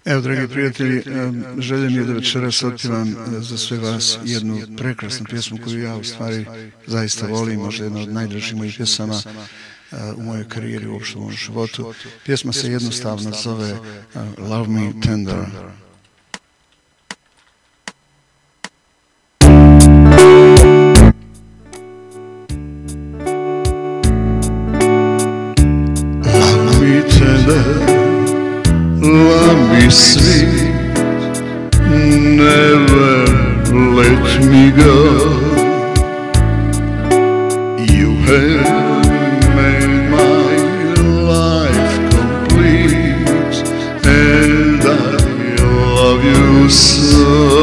Evo, dragi prijatelji, želja mi je da večeras otpivam za sve vas jednu prekrasnu pjesmu koju ja u stvari zaista volim, možda jedna od najdražih mojih pjesama u mojoj karijeri, uopšte u mojom životu. Pjesma se jednostavno zove Love Me Tender. Love me tender, love me sweet, never let me go. You have made my life complete, and I love you so.